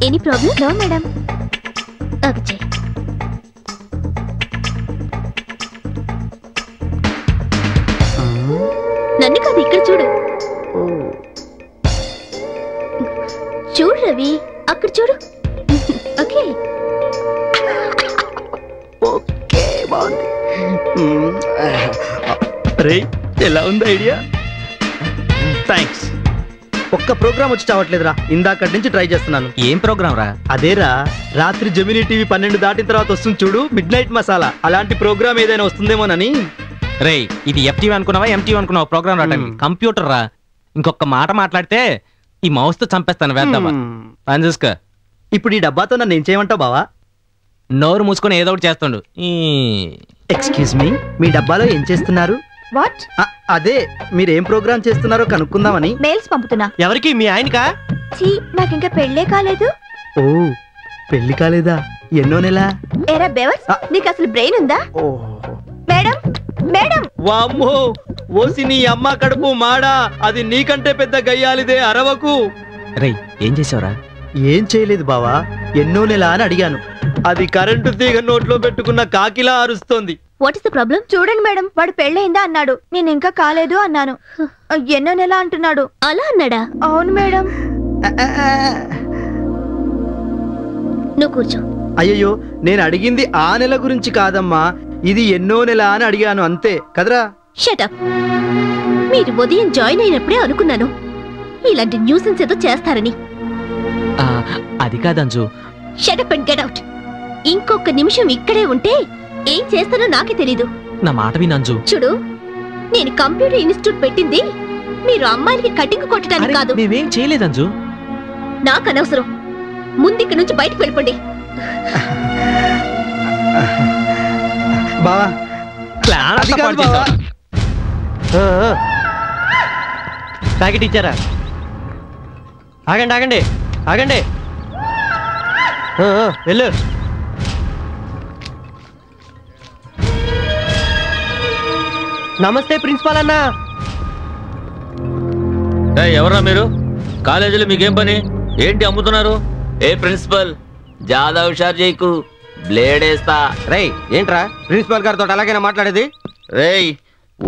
Any problem? No madam. Okay, నన్ను కాదు, ఇక్కడ చూడు. చూడు రవి, అక్కడ చూడు. ఓకే ఓకే, బాగుంది. రే, ఎలా ఉంది ఐడియా? థ్యాంక్స్. ఒక్క ప్రోగ్రామ్ వచ్చి చావట్లేదురా, ఇందాకటి నుంచి ట్రై చేస్తున్నాను. ఏం ప్రోగ్రామ్ రా? అదేరా, రాత్రి జెమినీ టీవీ 12 దాటిన తర్వాత వస్తుంది చూడు, మిడ్ నైట్ మసాలా. అలాంటి ప్రోగ్రామ్ ఏదైనా వస్తుందేమోనని. రే, ఇది FTV అనుకున్నావా MTV అనుకున్నావా? ప్రోగ్రామ్ రావటం కంప్యూటర్ రా. ఇంకొక మాట మాట్లాడితే ఈ మౌస్ తో చంపేస్తాను. వేద్దామా? పని చూసుకో. ఇప్పుడు ఈ డబ్బాతో నన్ను ఏం చేయమంటావు బావా? నోరు మూసుకొని ఏదో ఒకటి చేస్తుండు. ఎక్స్క్యూజ్ మీ, మీ డబ్బాలో ఏం చేస్తున్నారు? వాట్? అదే, మీరేం ప్రోగ్రామ్ చేస్తున్నారో కనుక్కుందామని. మెయిల్స్ పంపుతున్నా. ఎవరికి? మీ ఆయనకా? నాకు ఇంకా పెళ్ళే కాలేదు. ఓ, పెళ్లి కాలేదా? ఎన్నో నెల? ఏరా బెవర్స్, నీకు అసలు బ్రెయిన్ ఉందా? Madam, madam. వామ్మో, ఓసి నీ అమ్మ కడుపు మాడా, అది నీకంటే పెద్ద గయ్యాలిదే, అరవకు. రే, ఏం చేసావురా? ఏం చేయలేదు బావా, ఎన్నో నెల అని అడిగాను. అది కరెంటు తీగ నోట్లో పెట్టుకున్న కాకిలా అరుస్తోంది. What is the problem? చూడండి మేడం, వాడు పెళ్ళయిందా అన్నాడు, నేను ఇంకా కాలేదు అన్నాను. ఎన్నో నెల అంటున్నాడు. అలా అన్నాడా? అవును మేడం. నువ్వు కూర్చో. అయ్యయ్యో, నేను అడిగింది ఆ నెల గురించి కాదమ్మా, ఇది ఎన్నో నెల అని అడిగాను, అంతే కదరా. Shut up. మీరు ఉదయం జాయిన్ అయినప్పుడే అనుకున్నాను ఇలాంటి న్యూసెన్స్ ఏదో చేస్తారని. అది కాదంజు. Shut up and get out. ఇంకొక నిమిషం ఇక్కడే ఉంటే ఏం చేస్తానో నాకే తెలీదు. నా మాట వినంజు. చూడు, నేను కంప్యూటర్ ఇన్స్టిట్యూట్ పెట్టింది మీరు అమ్మాయిలకి కటింగ్ కొట్టడానికి కాదు. మేమేం చేయలేదంజు. నాకు అనవసరం. ముందు ఇక్కడ నుంచి బయటకు వెళ్ళిపోండి. బావా, ప్యాకెట్ ఇచ్చారా? ఆగండి ఆగండి ఆగండి, వెళ్ళు. నమస్తే ప్రిన్సిపాల్ అన్నా. ఎవరా మీరు? కాలేజీలో మీకేం పని? ఏంటి అమ్ముతున్నారు? ఏ ప్రిన్సిపల్, జాదా హుషారు చేయకు, బ్లేడ్ వేస్తా. రేయ్, ఏంట్రా ప్రిన్సిపాల్ గారితో అలాగైనా మాట్లాడేది? రేయ్,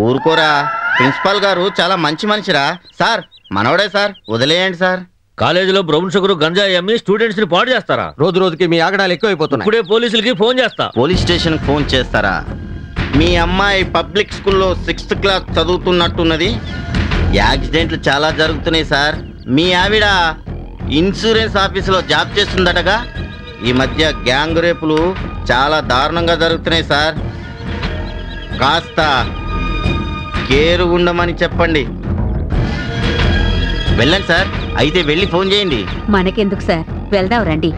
ఊరుకోరా, ప్రిన్సిపాల్ గారు చాలా మంచి మనిషిరా. సార్, మనవడే సార్, వదిలేయండి సార్. కాలేజీలో బ్రౌన్ షుగర్ గంజాయి అమ్మి స్టూడెంట్స్ ని పాడు చేస్తారా? రోజు రోజుకి మీ ఆగడాలు ఎక్కువైపోతున్నాయి. ఇప్పుడే పోలీసులకి ఫోన్ చేస్తా. పోలీస్ స్టేషన్ ఫోన్ చేస్తారా? మీ అమ్మాయి పబ్లిక్ స్కూల్లో 6th క్లాస్ చదువుతున్నట్టున్నది. యాక్సిడెంట్లు చాలా జరుగుతున్నాయి సార్. మీ ఆవిడ ఇన్సూరెన్స్ ఆఫీసులో జాబ్ చేస్తుందటగా. ఈ మధ్య గ్యాంగ్ రేపులు చాలా దారుణంగా జరుగుతున్నాయి సార్. కాస్త కేరు ఉండమని చెప్పండి. వెళ్ళండి సార్. అయితే వెళ్ళి ఫోన్ చేయండి. మనకెందుకు సార్, వెళ్దాం రండి.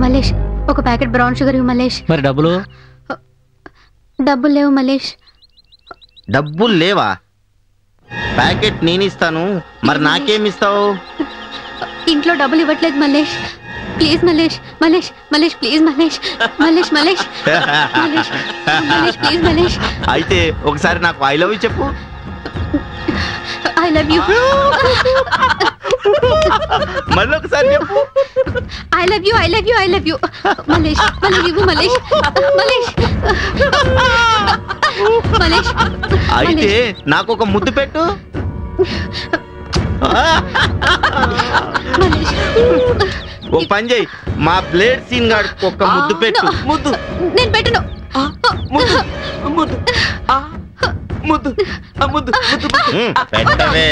మలేష్, ఒక ప్యాకెట్ బ్రౌన్ షుగర్ ఇవ్వు మలేష్. మరి డబ్బులు? డబ్బులు లేవు మలేష్. డబ్బులు లేవా? ప్యాకెట్ నేను ఇస్తాను, మరి నాకేమిస్తావు? ఇంట్లో డబ్బులు ఇవ్వట్లేదు Malesh. Please Malesh, Malesh Malesh please Malesh, Malesh Malesh Malesh Malesh please Malesh. అయితే ఒకసారి నాకు ఐ లవ్ యూ చెప్పు. I love you. మళ్ళీ ఒకసారి చెప్పు. I love you, I love you, I love you. Malesh, మళ్ళీ ఇవ్వు మలేష్, మలేష్ మలేష్. అయితే నాకు ఒక ముద్దు పెట్టు. ఒక పని చేయి, మా బ్లేడ్ సీన్ గాడికి ఒక ముద్దు పెట్టు. ముద్దు నేను పెట్టను. పెట్టవే,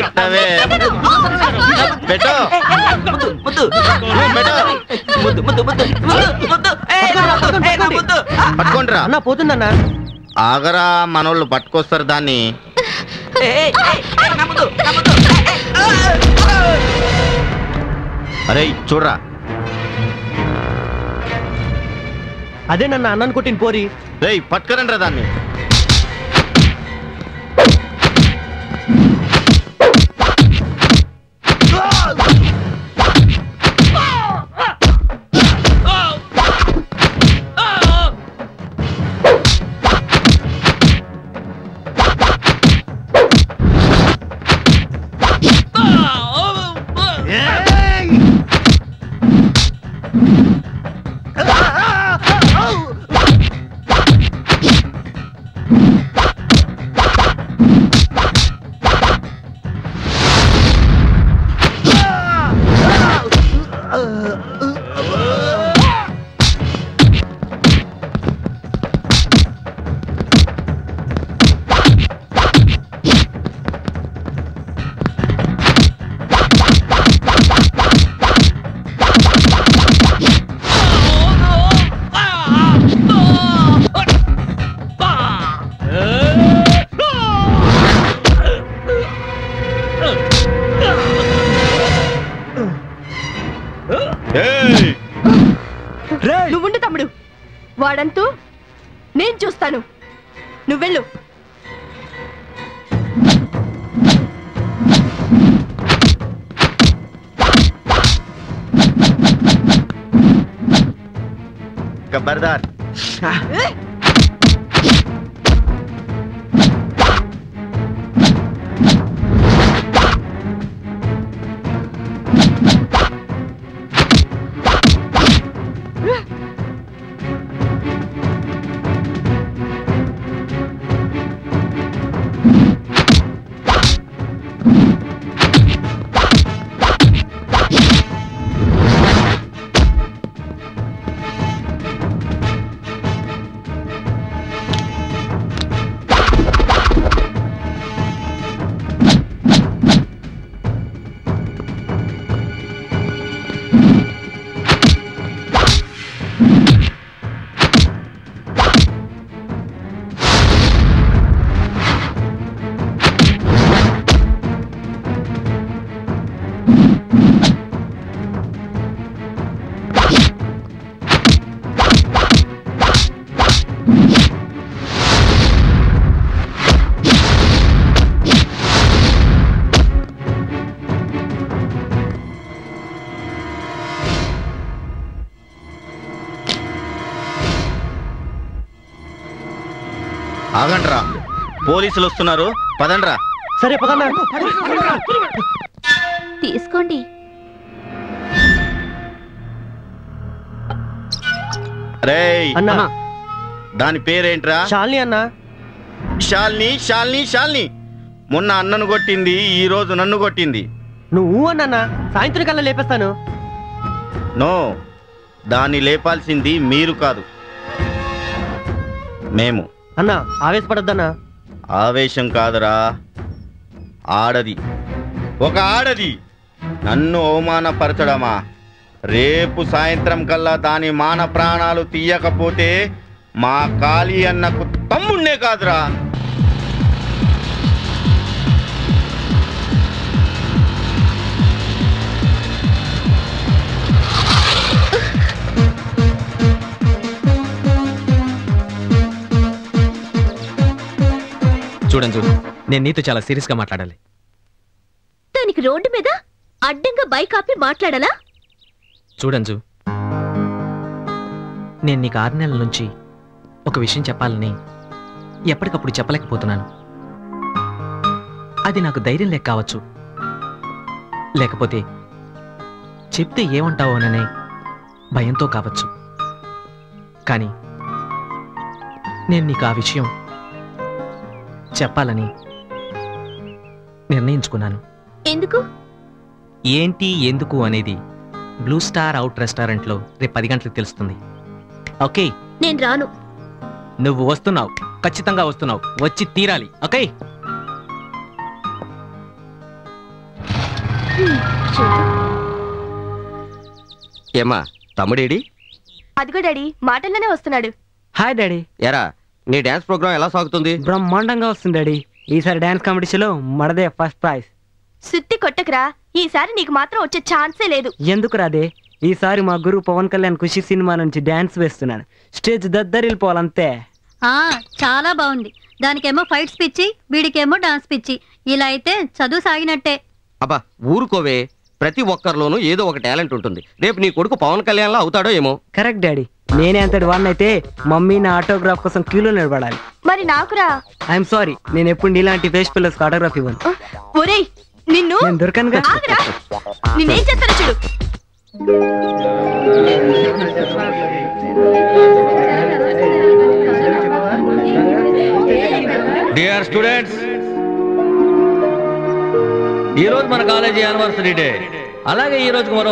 పెట్టవే, పెట్టు. పట్టుకోండిరా. అన్నా పోతుందన్నా. ఆగరా, మనోళ్ళు పట్టుకొస్తారు దాన్ని. అరే చూడరా. అదే నన్ను అన్నాను కొట్టిన పోరి. రేయ్, పట్టుకరండి రా దాన్ని. చూస్తాను. నువ్వెళ్ళు. ఖబర్దార్. ఆగండ్రా, పోలీసులు వస్తున్నారు. పదండ్రా. సరే పదన్నా. తీసుకోండి. రేయ్ అన్నా దాని పేరేంట్రా? శాలిని అన్నా. శాలిని శాలిని శాలిని. మొన్న అన్నను కొట్టింది, ఈ రోజు నన్ను కొట్టింది. నువ్వు అన్నా సాయంత్రం కల్లా లేపేస్తాను. నో, దాన్ని లేపాల్సింది మీరు కాదు, మేము. అన్నా ఆవేశపడద్దన్నా. ఆవేశం కాదురా, ఆడది. ఒక ఆడది నన్ను అవమానపరచడమా? రేపు సాయంత్రం కల్లా దాని మాన ప్రాణాలు తీయకపోతే మా కాళీ అన్నకు తమ్ముణ్ణే కాదురా. చూడండి, నేను నీతో చాలా సీరియస్ గా మాట్లాడాలి. దానికి రోడ్డు మీద అడ్డంగా బైక్ ఆపి మాట్లాడాలా? చూడంజు, నేను నీకు 6 నెలల నుంచి ఒక విషయం చెప్పాలని ఎప్పటికప్పుడు చెప్పలేకపోతున్నాను. అది నాకు ధైర్యం లేక కావచ్చు, లేకపోతే చెప్తే ఏమంటావోననే భయంతో కావచ్చు. కానీ నేను నీకు ఆ విషయం చెప్పాలని నిర్ణయించుకున్నాను. ఎందుకు? ఏంటి ఎందుకు అనేది బ్లూ స్టార్ అవుట్ రెస్టారెంట్లో రేపు 10 గంటలకు తెలుస్తుంది. ఓకే? నేను రాను. నువ్వు వస్తున్నావు, ఖచ్చితంగా వస్తున్నావు, వచ్చి తీరాలి. ఓకే? ఏమా తమ్ముడేడి? అదిగో డాడీ, మాటల్లోనే వస్తున్నాడు. Hi daddy. ఎరా నీ డాన్స్ ప్రోగ్రామ్ ఎలా సాగుతుంది? బ్రహ్మాండంగా వస్తుంది డాడీ. ఈసారి డాన్స్ కాంపిటీషన్లో మనదే ఫస్ట్ ప్రైజ్. సుత్తి కొట్టకురా, ఈసారి నీకు మాత్రం వచ్చే ఛాన్సే లేదు. ఎందుకు రాదే? ఈసారి మా గురువు పవన్ కళ్యాణ్ ఖుషి సినిమా నుంచి డాన్స్ వేస్తున్నాను. స్టేజ్ దద్దరిల్లిపోవాలంతే. చాలా బాగుంది. దానికేమో ఫైట్స్ పిచ్చి, వీడికేమో డాన్స్ పిచ్చి. ఇలా అయితే చదువు సాగినట్టే. అబ్బా ఊరుకోవే, ప్రతి ఒక్కరిలోనూ ఏదో ఒక టాలెంట్ ఉంటుంది. రేపు నీ కొడుకు పవన్ కళ్యాణ్ లా అవుతాడో ఏమో. Correct daddy. నేనే అంతటి వాడినైతే మమ్మీ నా ఆటోగ్రాఫ్ కోసం క్యూలో నిలబడాలి. మరి నాకురా. ఐఎమ్ సారీ, నేను ఎప్పుడు నీలాంటి ఫేస్ పిల్లర్స్కి ఆటోగ్రాఫ్ ఇవ్వను. ఒరేయ్ నిన్ను నేను దొరకనుగా. ఆగరా, నిన్నేం చేస్తానో చూడు. డియర్ స్టూడెంట్స్, ఈ రోజు మన కాలేజీ యానివర్సరీ డే. అలాగే ఈ రోజుకు మరో